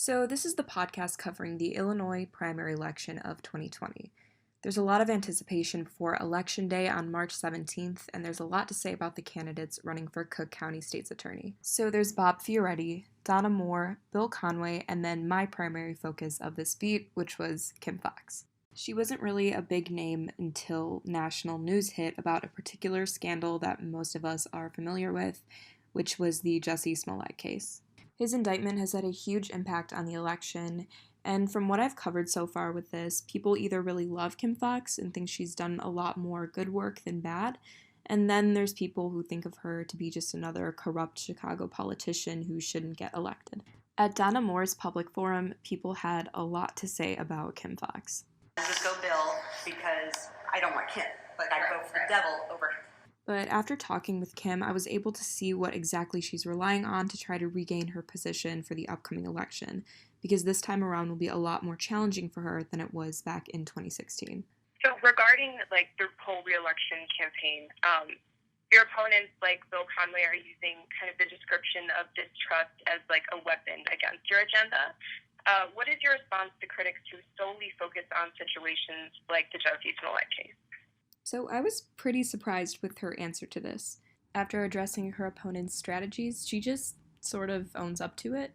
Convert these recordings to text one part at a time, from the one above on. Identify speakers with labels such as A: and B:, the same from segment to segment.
A: So, this is the podcast covering the Illinois primary election of 2020. There's a lot of anticipation before Election Day on March 17th, and there's a lot to say about the candidates running for Cook County State's Attorney. So, there's Bob Fioretti, Donna Moore, Bill Conway, and then my primary focus of this beat, which was Kim Foxx. She wasn't really a big name until national news hit about a particular scandal that most of us are familiar with, which was the Jussie Smollett case. His indictment has had a huge impact on the election, and from what I've covered so far with this, people either really love Kim Foxx and think she's done a lot more good work than bad, and then there's people who think of her to be just another corrupt Chicago politician who shouldn't get elected. At Donna Moore's public forum, people had a lot to say about Kim Foxx.
B: Just go Bill because I don't want Kim. Like I'd vote for the devil over him.
A: But after talking with Kim, I was able to see what exactly she's relying on to try to regain her position for the upcoming election, because this time around will be a lot more challenging for her than it was back in 2016.
C: So regarding the whole re-election campaign, your opponents like Bill Conway are using kind of the description of distrust as a weapon against your agenda. What is your response to critics who solely focus on situations like the Jussie Smollett case?
A: So I was pretty surprised with her answer to this. After addressing her opponent's strategies, she just sort of owns up to it.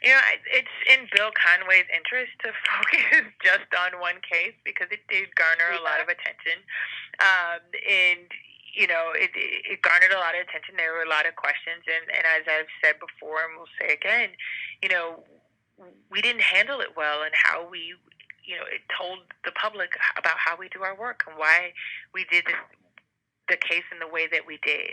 D: You know, it's in Bill Conway's interest to focus just on one case because it did garner a lot of attention. It garnered a lot of attention. There were a lot of questions. And as I've said before and will say again, we didn't handle it well and how we it told the public about how we do our work and why we did the case in the way that we did.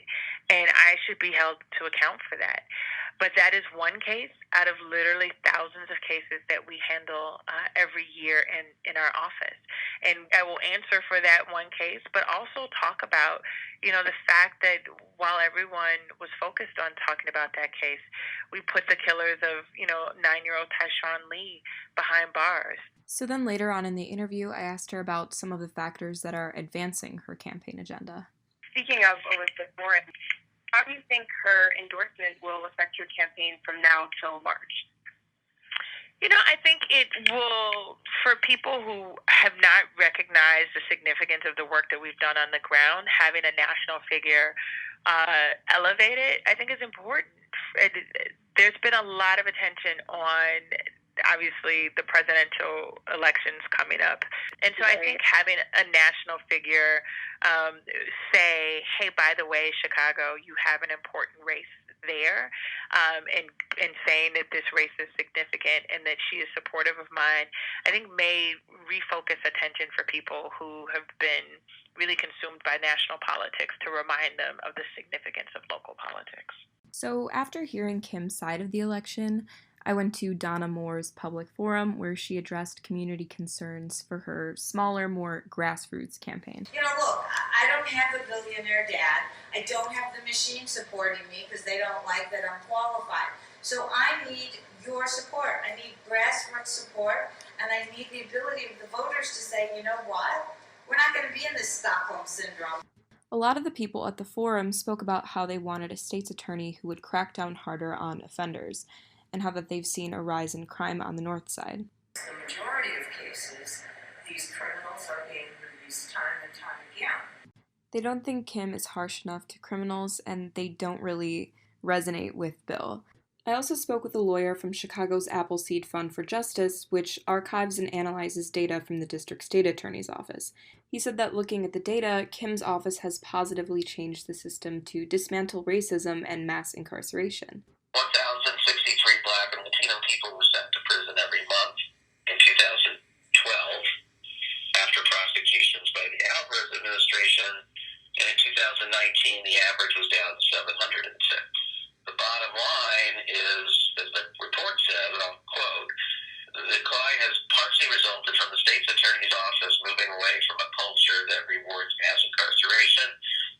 D: And I should be held to account for that. But that is one case out of literally thousands of cases that we handle every year in our office. And I will answer for that one case, but also talk about, the fact that while everyone was focused on talking about that case, we put the killers of, 9-year-old Tyshawn Lee behind bars.
A: So then later on in the interview, I asked her about some of the factors that are advancing her campaign agenda.
C: Speaking of Elizabeth Warren, how do you think her endorsement will affect your campaign from now till March?
D: I think it will, for people who have not recognized the significance of the work that we've done on the ground, having a national figure elevate it, I think is important. There's been a lot of attention on, obviously, the presidential elections coming up. And so I think having a national figure say, hey, by the way, Chicago, you have an important race there, and saying that this race is significant and that she is supportive of mine, I think may refocus attention for people who have been really consumed by national politics to remind them of the significance of local politics.
A: So after hearing Kim's side of the election, I went to Donna Moore's public forum where she addressed community concerns for her smaller, more grassroots campaign.
B: Look, I don't have a billionaire dad. I don't have the machine supporting me because they don't like that I'm qualified. So I need your support. I need grassroots support, and I need the ability of the voters to say, you know what? We're not going to be in this Stockholm Syndrome.
A: A lot of the people at the forum spoke about how they wanted a state's attorney who would crack down harder on offenders, and how that they've seen a rise in crime on the north side.
E: The majority of cases, these criminals are being released time and time again.
A: They don't think Kim is harsh enough to criminals, and they don't really resonate with Bill. I also spoke with a lawyer from Chicago's Appleseed Fund for Justice, which archives and analyzes data from the district state attorney's office. He said that looking at the data, Kim's office has positively changed the system to dismantle racism and mass incarceration.
F: 1,063 Black and Latino people were sent to prison every month in 2012 after prosecutions by the Alvarez administration, and in 2019 the average was down to 706. The bottom line is, as the report said, and I'll quote, the decline has partially resulted from the state's attorney's office moving away from a culture that rewards mass incarceration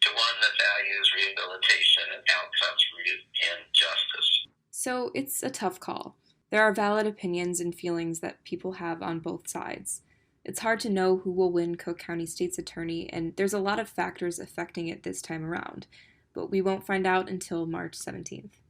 F: to one that values rehabilitation and outcomes rooted in justice.
A: So it's a tough call. There are valid opinions and feelings that people have on both sides. It's hard to know who will win Cook County State's Attorney, and there's a lot of factors affecting it this time around, but we won't find out until March 17th.